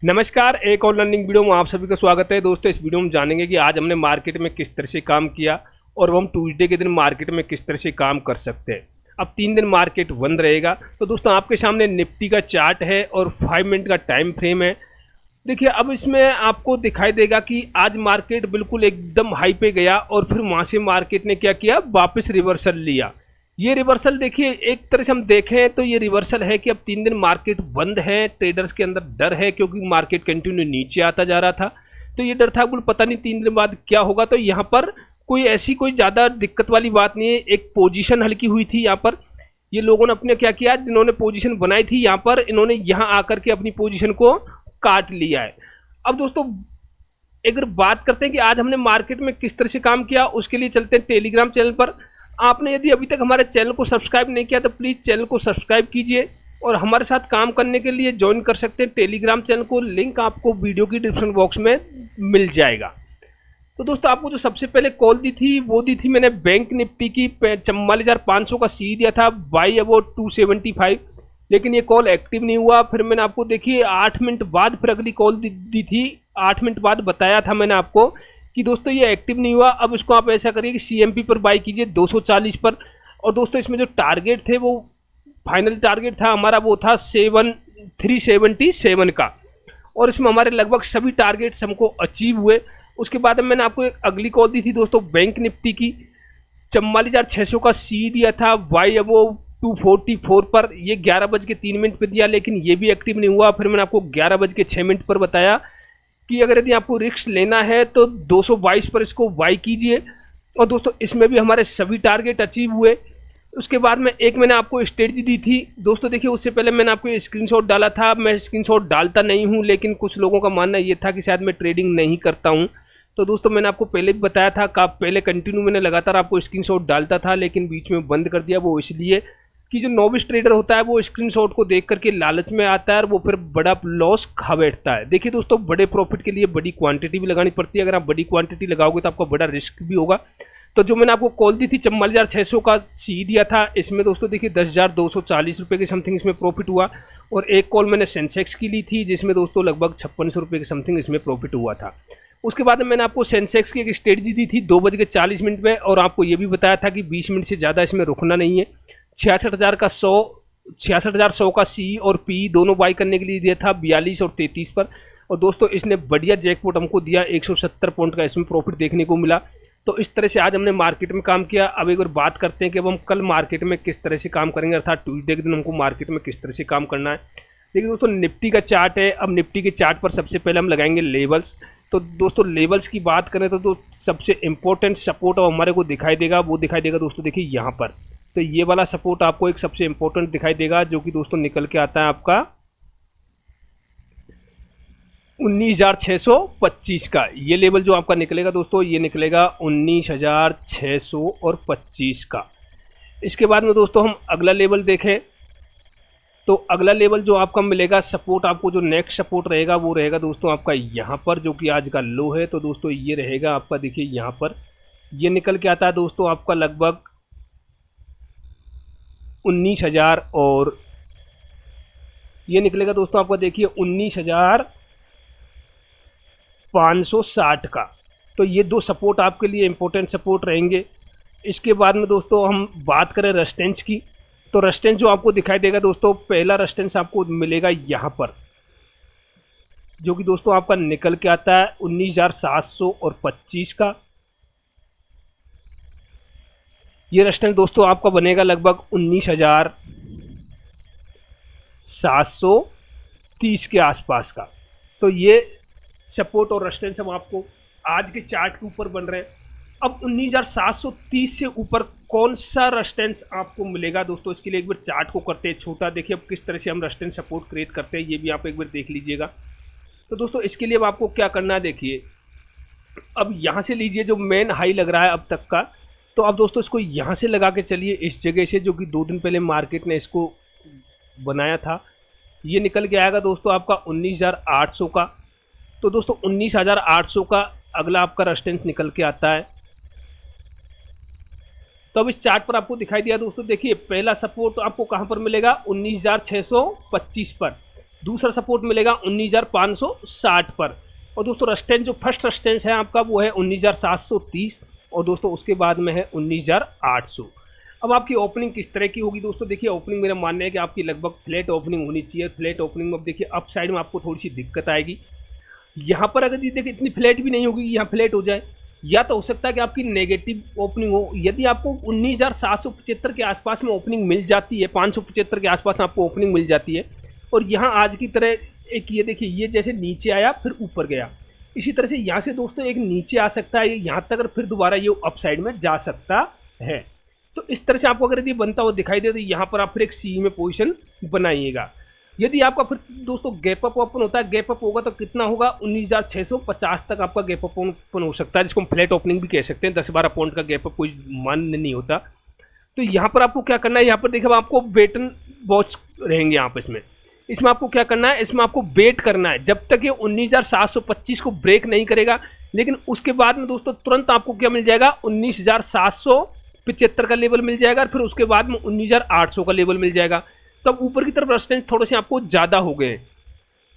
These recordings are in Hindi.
नमस्कार, एक और लर्निंग वीडियो में आप सभी का स्वागत है। दोस्तों, इस वीडियो में जानेंगे कि आज हमने मार्केट में किस तरह से काम किया और वो हम ट्यूसडे के दिन मार्केट में किस तरह से काम कर सकते हैं। अब 3 दिन मार्केट बंद रहेगा। तो दोस्तों, आपके सामने निफ्टी का चार्ट है और 5 मिनट का टाइम फ्रेम है। देखिए, अब इसमें आपको दिखाई देगा कि आज मार्केट बिल्कुल एकदम हाई पे गया और फिर वहाँ से मार्केट ने क्या किया, वापस रिवर्सल लिया। ये रिवर्सल देखिए, एक तरह से हम देखें तो ये रिवर्सल है कि अब 3 दिन मार्केट बंद है। ट्रेडर्स के अंदर डर है क्योंकि मार्केट कंटिन्यू नीचे आता जा रहा था। तो ये डर था कि पता नहीं 3 दिन बाद क्या होगा। तो यहाँ पर कोई ऐसी कोई ज़्यादा दिक्कत वाली बात नहीं है। एक पोजीशन हल्की हुई थी यहाँ पर। ये लोगों ने अपने क्या किया, जिन्होंने पोजीशन बनाई थी यहाँ पर, इन्होंने यहाँ आकर के अपनी पोजीशन को काट लिया है। अब दोस्तों, अगर बात करते हैं कि आज हमने मार्केट में किस तरह से काम किया, उसके लिए चलते हैं टेलीग्राम चैनल पर। आपने यदि अभी तक हमारे चैनल को सब्सक्राइब नहीं किया तो प्लीज़ चैनल को सब्सक्राइब कीजिए और हमारे साथ काम करने के लिए ज्वाइन कर सकते हैं टेलीग्राम चैनल को। लिंक आपको वीडियो की डिस्क्रिप्शन बॉक्स में मिल जाएगा। तो दोस्तों, आपको जो सबसे पहले कॉल दी थी वो दी थी मैंने बैंक निफ्टी की। 44,500 का सी दिया था, बाई अबाउट 275, लेकिन ये कॉल एक्टिव नहीं हुआ। फिर मैंने आपको देखिए 8 मिनट बाद फिर अगली कॉल दी थी। 8 मिनट बाद बताया था मैंने आपको कि दोस्तों ये एक्टिव नहीं हुआ। अब इसको आप ऐसा करिए कि सीएमपी पर बाई कीजिए 240 पर। और दोस्तों, इसमें जो टारगेट थे वो फाइनल टारगेट था हमारा, वो था 377 का। और इसमें हमारे लगभग सभी टारगेट्स हमको अचीव हुए। उसके बाद मैंने आपको एक अगली कॉल दी थी दोस्तों बैंक निफ्टी की। 44,600 का सी दिया था, वाई अबोव 244 पर। ये 11:03 पर दिया, लेकिन ये भी एक्टिव नहीं हुआ। फिर मैंने आपको 11:06 पर बताया कि अगर यदि आपको रिस्क लेना है तो 222 पर इसको बाई कीजिए। और दोस्तों, इसमें भी हमारे सभी टारगेट अचीव हुए। उसके बाद में एक मैंने आपको स्ट्रेटजी दी थी दोस्तों। देखिए, उससे पहले मैंने आपको ये स्क्रीनशॉट डाला था। मैं स्क्रीनशॉट डालता नहीं हूं, लेकिन कुछ लोगों का मानना ये था कि शायद मैं ट्रेडिंग नहीं करता हूं। तो दोस्तों, मैंने आपको पहले भी बताया था कि पहले कंटिन्यू मैंने लगातार आपको स्क्रीनशॉट डालता था, लेकिन बीच में बंद कर दिया। वो इसलिए कि जो नॉविस ट्रेडर होता है वो स्क्रीनशॉट को देख करके लालच में आता है और वो फिर बड़ा लॉस खा बैठता है। देखिए दोस्तों, बड़े प्रॉफिट के लिए बड़ी क्वांटिटी भी लगानी पड़ती है। अगर आप बड़ी क्वांटिटी लगाओगे तो आपका बड़ा रिस्क भी होगा। तो जो मैंने आपको कॉल दी थी 44,600 का सी दिया था, इसमें दोस्तों देखिए 10,240 रुपये के समथिंग इसमें प्रॉफिट हुआ। और एक कॉल मैंने सेंसेक्स की ली थी, जिसमें दोस्तों लगभग 5600 रुपये के समथिंग इसमें प्रॉफिट हुआ था। उसके बाद मैंने आपको सेंसेक्स की एक स्ट्रेटजी दी थी 2:40 में, और आपको ये भी बताया था कि 20 मिनट से ज़्यादा इसमें रुकना नहीं है। 66,100 का सी और पी दोनों बाई करने के लिए दिया था 42 और 33 पर। और दोस्तों, इसने बढ़िया जैकपॉट हमको दिया, 170 पॉइंट का इसमें प्रॉफिट देखने को मिला। तो इस तरह से आज हमने मार्केट में काम किया। अब एक बार बात करते हैं कि अब हम कल मार्केट में किस तरह से काम करेंगे, अर्थात ट्यूसडे के दिन हमको मार्केट में किस तरह से काम करना है। देखिए दोस्तों, निफ्टी का चार्ट है। अब निफ्टी के चार्ट पर सबसे पहले हम लगाएंगे लेवल्स। तो दोस्तों, लेवल्स की बात करें तो सबसे इंपॉर्टेंट सपोर्ट अब हमारे को दिखाई देगा, वो दिखाई देगा दोस्तों देखिए यहाँ पर। तो ये वाला सपोर्ट आपको एक सबसे इंपॉर्टेंट दिखाई देगा, जो कि दोस्तों निकल के आता है आपका 19,625 का। ये लेवल जो आपका निकलेगा दोस्तों, ये निकलेगा 19,625 का। इसके बाद में दोस्तों हम अगला लेवल देखें तो अगला लेवल जो आपका मिलेगा सपोर्ट, आपको जो नेक्स्ट सपोर्ट रहेगा वो रहेगा दोस्तों आपका यहाँ पर, जो कि आज का लो है। तो दोस्तों ये रहेगा आपका, देखिए यहाँ पर ये निकल के आता है दोस्तों आपका लगभग 19,000, और ये निकलेगा दोस्तों आपका देखिए 19,560 का। तो ये दो सपोर्ट आपके लिए इंपॉर्टेंट सपोर्ट रहेंगे। इसके बाद में दोस्तों हम बात करें रेजिस्टेंस की, तो रेजिस्टेंस जो आपको दिखाई देगा दोस्तों, पहला रेजिस्टेंस आपको मिलेगा यहाँ पर, जो कि दोस्तों आपका निकल के आता है 19,725 का। ये रेजिस्टेंस दोस्तों आपका बनेगा लगभग 19,730 के आसपास का। तो ये सपोर्ट और रेजिस्टेंस हम आपको आज के चार्ट के ऊपर बन रहे हैं। अब 19,730 से ऊपर कौन सा रेजिस्टेंस आपको मिलेगा दोस्तों, इसके लिए एक बार चार्ट को करते हैं छोटा। देखिए अब किस तरह से हम रेजिस्टेंस सपोर्ट क्रिएट करते हैं, ये भी आप एक बार देख लीजिएगा। तो दोस्तों इसके लिए अब आपको क्या करना है, देखिए अब यहाँ से लीजिए जो मेन हाई लग रहा है अब तक का। तो अब दोस्तों इसको यहाँ से लगा के चलिए इस जगह से, जो कि 2 दिन पहले मार्केट ने इसको बनाया था। ये निकल के आएगा दोस्तों आपका 19,800 का। तो दोस्तों 19,800 का अगला आपका रेजिस्टेंस निकल के आता है। तो अब इस चार्ट पर आपको दिखाई दिया दोस्तों, देखिए पहला सपोर्ट आपको कहां पर मिलेगा, 19,625 पर। दूसरा सपोर्ट मिलेगा 19,560 पर। और दोस्तों रेजिस्टेंस जो फर्स्ट रेजिस्टेंस है आपका वो है 19,730 और दोस्तों उसके बाद में है 19,800। अब आपकी ओपनिंग किस तरह की होगी दोस्तों, देखिए ओपनिंग मेरा मानना है कि आपकी लगभग फ्लैट ओपनिंग होनी चाहिए। फ्लैट ओपनिंग में अब देखिए अप साइड में आपको थोड़ी सी दिक्कत आएगी। यहाँ पर अगर देखिए इतनी फ्लैट भी नहीं होगी, यहाँ फ्लैट हो जाए, या तो हो सकता है कि आपकी नेगेटिव ओपनिंग हो। यदि आपको 19,775 के आसपास में ओपनिंग मिल जाती है, 575 के आसपास आपको ओपनिंग मिल जाती है, और यहाँ आज की तरह एक ये देखिए ये जैसे नीचे आया फिर ऊपर गया, इसी तरह से यहाँ से दोस्तों एक नीचे आ सकता है यहाँ तक, और फिर दोबारा ये अप साइड में जा सकता है। तो इस तरह से आपको अगर यदि बनता हुआ दिखाई दे तो यहाँ पर आप फिर एक सी में पोजीशन बनाइएगा। यदि आपका फिर दोस्तों गैप अप ओपन होता है, गैप अप होगा तो कितना होगा 19,650 तक आपका गैप अप ओपन हो सकता है, जिसको हम फ्लैट ओपनिंग भी कह सकते हैं। 10-12 पॉइंट का गैप अप कोई मान्य नहीं होता। तो यहाँ पर आपको क्या करना है, यहाँ पर देखिए आपको वेट एंड वॉच रहेंगे यहाँ पर। इसमें आपको क्या करना है, इसमें आपको वेट करना है जब तक ये 19,725 को ब्रेक नहीं करेगा। लेकिन उसके बाद में दोस्तों तुरंत आपको क्या मिल जाएगा, 19,775 का लेवल मिल जाएगा, और फिर उसके बाद में 19,800 का लेवल मिल जाएगा। तब ऊपर की तरफ रेजिस्टेंस थोड़े से आपको ज़्यादा हो गए,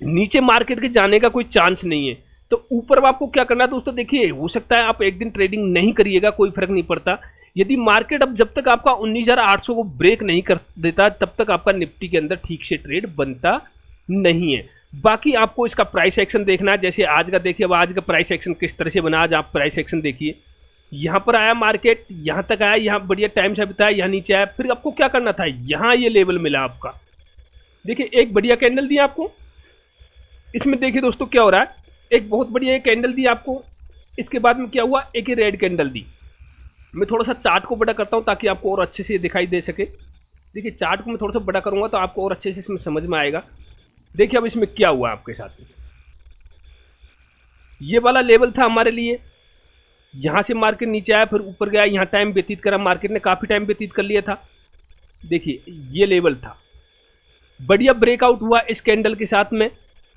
नीचे मार्केट के जाने का कोई चांस नहीं है। तो ऊपर आपको क्या करना है दोस्तों, देखिए हो सकता है आप एक दिन ट्रेडिंग नहीं करिएगा, कोई फर्क नहीं पड़ता। यदि मार्केट अब जब तक आपका 19,800 को ब्रेक नहीं कर देता तब तक आपका निफ्टी के अंदर ठीक से ट्रेड बनता नहीं है। बाकी आपको इसका प्राइस एक्शन देखना है, जैसे आज का देखिए। अब आज का प्राइस एक्शन किस तरह से बना, आज आप प्राइस एक्शन देखिए। यहाँ पर आया मार्केट, यहाँ तक आया, यहाँ बढ़िया टाइम से बिताया, यहाँ नीचे आया, फिर आपको क्या करना था, यहाँ ये लेवल मिला आपका। देखिए एक बढ़िया कैंडल दिया आपको, इसमें देखिए दोस्तों क्या हो रहा है, एक बहुत बढ़िया कैंडल दी आपको। इसके बाद में क्या हुआ, एक रेड कैंडल दी। मैं थोड़ा सा चार्ट को बड़ा करता हूँ ताकि आपको और अच्छे से दिखाई दे सके। देखिए चार्ट को मैं थोड़ा सा बड़ा करूँगा तो आपको और अच्छे से इसमें समझ में आएगा। देखिए अब इसमें क्या हुआ आपके साथ में, ये वाला लेवल था हमारे लिए, यहाँ से मार्केट नीचे आया फिर ऊपर गया, यहाँ टाइम व्यतीत करा, मार्केट ने काफ़ी टाइम व्यतीत कर लिया था। देखिए ये लेवल था, बढ़िया ब्रेकआउट हुआ इस कैंडल के साथ में।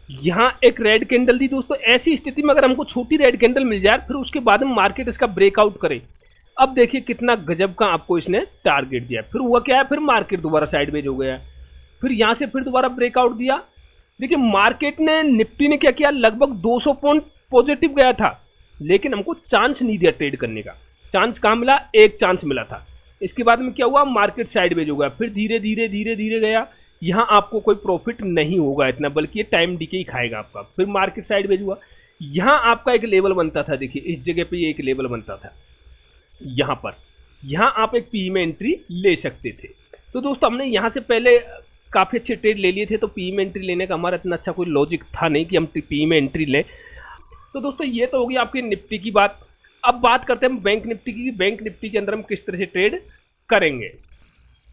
यहाँ एक रेड कैंडल दी दोस्तों। ऐसी स्थिति में अगर हमको छोटी रेड कैंडल मिल जाए फिर उसके बाद में मार्केट इसका ब्रेकआउट करे, अब देखिए कितना गजब का आपको इसने टारगेट दिया। फिर हुआ क्या है, फिर मार्केट दोबारा साइडवेज हो गया, फिर यहाँ से फिर दोबारा ब्रेकआउट दिया। देखिए मार्केट ने, निफ्टी ने क्या किया, लगभग 200 पॉइंट पॉजिटिव गया था, लेकिन हमको चांस नहीं दिया ट्रेड करने का। चांस कहाँ मिला, एक चांस मिला था। इसके बाद में क्या हुआ, मार्केट साइडवेज हो गया, फिर धीरे धीरे धीरे धीरे गया। यहाँ आपको कोई प्रॉफिट नहीं होगा इतना, बल्कि ये टाइम डीके ही खाएगा आपका। फिर मार्केट साइडवेज हुआ, यहाँ आपका एक लेवल बनता था। देखिए इस जगह पे ये एक लेवल बनता था, यहाँ पर, यहाँ आप एक पी में एंट्री ले सकते थे। तो दोस्तों हमने यहाँ से पहले काफ़ी अच्छे ट्रेड ले लिए थे, तो पी में एंट्री लेने का हमारा इतना अच्छा कोई लॉजिक था नहीं कि हम पी में एंट्री लें। तो दोस्तों ये तो होगी आपकी निफ्टी की बात। अब बात करते हैं हम बैंक निफ्टी की। बैंक निफ्टी के अंदर हम किस तरह से ट्रेड करेंगे।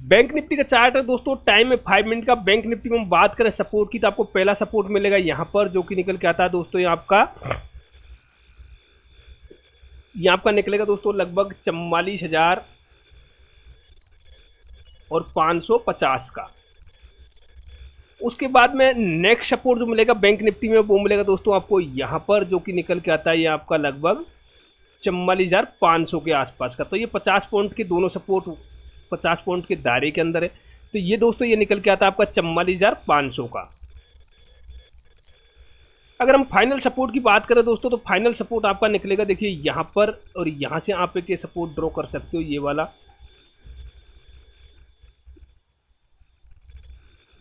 बैंक निफ्टी का चार्ट है दोस्तों, टाइम है 5 मिनट का। बैंक निफ्टी में हम बात करें सपोर्ट की, तो आपको पहला सपोर्ट मिलेगा यहाँ पर, जो कि निकल के आता है दोस्तों ये आपका निकलेगा दोस्तों लगभग 44,550 का। उसके बाद में नेक्स्ट सपोर्ट जो मिलेगा बैंक निफ्टी में वो मिलेगा दोस्तों आपको यहाँ पर, जो कि निकल के आता है ये आपका लगभग 44,500 के आसपास का। तो ये 50 पॉइंट के दोनों सपोर्ट 50 पॉइंट के दायरे के अंदर है। तो ये दोस्तों ये निकल के आता है आपका 44,500 का। अगर हम फाइनल सपोर्ट की बात करें दोस्तों, तो फाइनल सपोर्ट आपका निकलेगा देखिए यहाँ पर, और यहाँ से आप एक सपोर्ट ड्रॉ कर सकते हो, ये वाला,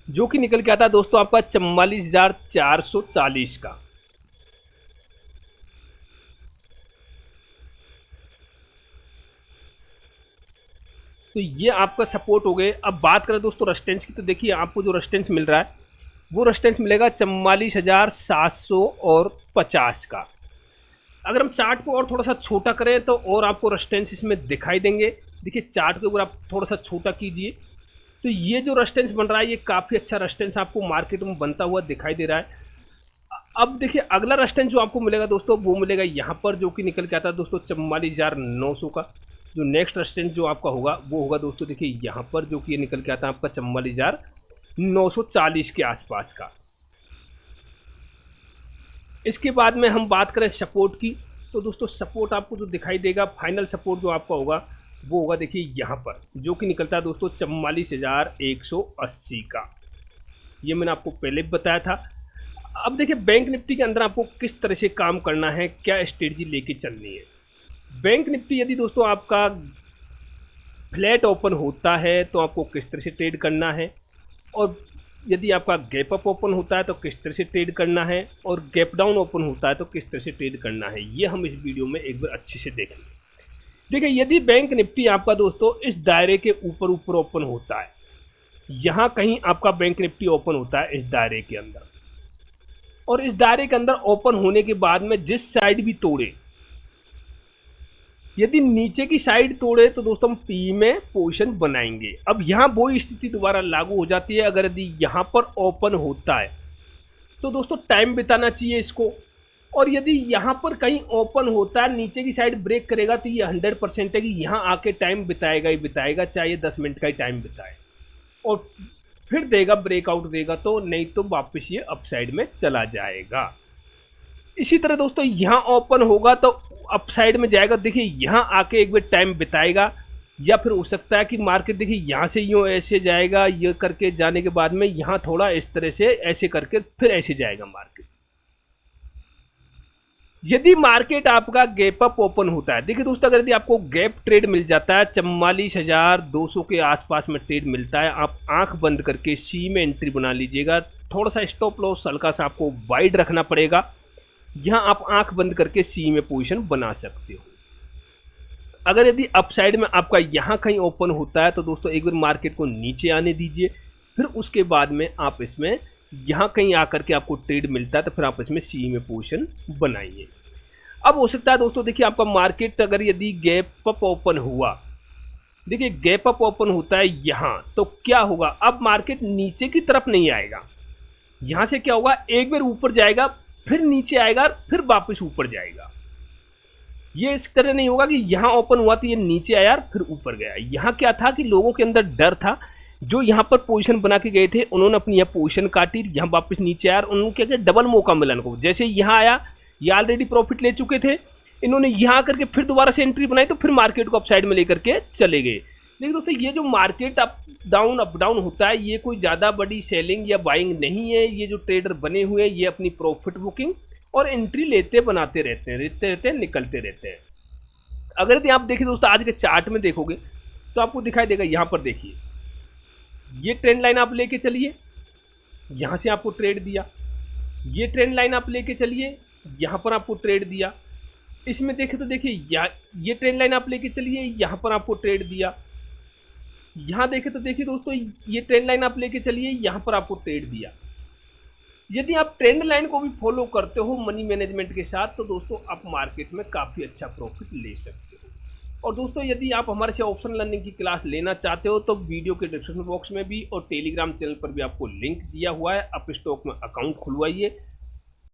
जो कि निकल के आता है दोस्तों आपका 44,440 का। तो ये आपका सपोर्ट हो गए। अब बात करें दोस्तों रेजिस्टेंस की, तो देखिए आपको जो रेजिस्टेंस मिल रहा है वो रेजिस्टेंस मिलेगा 44,750 का। अगर हम चार्ट को और थोड़ा सा छोटा करें तो और आपको रेजिस्टेंस इसमें दिखाई देंगे। देखिए चार्ट के ऊपर आप थोड़ा सा छोटा कीजिए, तो ये जो रेजिस्टेंस बन रहा है ये काफ़ी अच्छा रेजिस्टेंस आपको मार्केट में बनता हुआ दिखाई दे रहा है। अब देखिए अगला रेजिस्टेंस जो आपको मिलेगा दोस्तों वो मिलेगा यहाँ पर, जो कि निकल के आता है दोस्तों 44,900 का। जो नेक्स्ट रेजिस्टेंस जो आपका होगा वो होगा दोस्तों देखिए यहाँ पर, जो कि ये निकल के आता है आपका 44,940 के आसपास का। इसके बाद में हम बात करें सपोर्ट की, तो दोस्तों सपोर्ट आपको जो दिखाई देगा, फाइनल सपोर्ट जो आपका होगा वो होगा देखिए यहाँ पर, जो कि निकलता है दोस्तों 44,180 का। ये मैंने आपको पहले भी बताया था। अब देखिए बैंक निफ्टी के अंदर आपको किस तरह से काम करना है, क्या स्ट्रेटजी लेके चलनी है। बैंक निफ्टी यदि दोस्तों आपका फ्लैट ओपन होता है तो आपको किस तरह से ट्रेड करना है, और यदि आपका गैप अप ओपन होता है तो किस तरह से ट्रेड करना है, और गैप डाउन ओपन होता है तो किस तरह से ट्रेड करना है, ये हम इस वीडियो में एक बार अच्छे से देखेंगे। देखिए यदि बैंक निफ्टी आपका दोस्तों इस दायरे के ऊपर ऊपर ओपन होता है, यहाँ कहीं आपका बैंक निफ्टी ओपन होता है इस दायरे के अंदर, और इस दायरे के अंदर ओपन होने के बाद में जिस साइड भी तोड़े, यदि नीचे की साइड तोड़े तो दोस्तों हम पी में पोजीशन बनाएंगे। अब यहाँ वही स्थिति दोबारा लागू हो जाती है। अगर यदि यहाँ पर ओपन होता है तो दोस्तों टाइम बिताना चाहिए इसको, और यदि यहाँ पर कहीं ओपन होता है नीचे की साइड ब्रेक करेगा तो ये 100% है कि यहाँ आके टाइम बिताएगा ही बिताएगा, चाहे 10 मिनट का ही टाइम बिताए, और फिर देगा ब्रेकआउट देगा, तो नहीं तो वापस ये अपसाइड में चला जाएगा। इसी तरह दोस्तों यहाँ ओपन होगा तो अपसाइड में जाएगा। देखिए यहाँ आके एक बार टाइम बिताएगा, या फिर हो सकता है कि मार्केट देखिए यहाँ से यूँ ऐसे जाएगा, ये करके जाने के बाद में यहाँ थोड़ा इस तरह से ऐसे करके फिर ऐसे जाएगा मार्केट। यदि मार्केट आपका गैप अप ओपन होता है, देखिए दोस्तों अगर यदि आपको गैप ट्रेड मिल जाता है 44,200 के आसपास में ट्रेड मिलता है, आप आंख बंद करके सी में एंट्री बना लीजिएगा। थोड़ा सा स्टॉप लॉस हल्का सा आपको वाइड रखना पड़ेगा, यहाँ आप आंख बंद करके सी में पोजीशन बना सकते हो। अगर यदि अपसाइड में आपका यहाँ कहीं ओपन होता है तो दोस्तों एक बार मार्केट को नीचे आने दीजिए, फिर उसके बाद में आप इसमें यहाँ कहीं आकर के आपको ट्रेड मिलता है तो फिर आप इसमें सी में पोजीशन बनाइए। अब हो सकता है दोस्तों देखिए आपका मार्केट अगर यदि गैप अप ओपन हुआ, देखिए गैप अप ओपन होता है यहाँ, तो क्या होगा, अब मार्केट नीचे की तरफ नहीं आएगा, यहाँ से क्या होगा, एक बार ऊपर जाएगा फिर नीचे आएगा फिर वापस ऊपर जाएगा। ये इस तरह नहीं होगा कि यहाँ ओपन हुआ तो ये नीचे आया फिर ऊपर गया। यहाँ क्या था कि लोगों के अंदर डर था, जो यहाँ पर पोजीशन बना के गए थे उन्होंने अपनी यहाँ पोजीशन काटी, यहाँ वापस नीचे आया, उन्होंने क्या किया, डबल मौका मिला इनको। जैसे यहाँ आया, ये ऑलरेडी प्रॉफिट ले चुके थे, इन्होंने यहाँ करके फिर दोबारा से एंट्री बनाई तो फिर मार्केट को अपसाइड में लेकर के चले गए। लेकिन दोस्तों ये जो मार्केट अप डाउन होता है, ये कोई ज़्यादा बड़ी सेलिंग या बाइंग नहीं है। ये जो ट्रेडर बने हुए हैं ये अपनी प्रॉफिट बुकिंग और एंट्री लेते बनाते रहते हैं, निकलते रहते हैं। अगर यदि आप देखिए दोस्तों आज के चार्ट में देखोगे तो आपको दिखाई देगा, यहाँ पर देखिए ये ट्रेंड लाइन आप लेके चलिए, यहाँ से आपको ट्रेड दिया, ये ट्रेंड लाइन आप लेके चलिए, यहाँ पर आपको ट्रेड दिया। इसमें देखें तो देखिए ये ट्रेंड लाइन आप लेके चलिए, यहाँ पर आपको ट्रेड दिया। यहाँ देखें तो देखिए दोस्तों ये ट्रेंड लाइन आप लेके चलिए, यहाँ पर आपको ट्रेड दिया। यदि आप ट्रेंड लाइन को भी फॉलो करते हो मनी मैनेजमेंट के साथ तो दोस्तों आप मार्केट में काफ़ी अच्छा प्रॉफिट ले सकते हो। और दोस्तों यदि आप हमारे से ऑप्शन लर्निंग की क्लास लेना चाहते हो तो वीडियो के डिस्क्रिप्शन बॉक्स में भी और टेलीग्राम चैनल पर भी आपको लिंक दिया हुआ है। आप स्टॉक में अकाउंट खुलवाइए,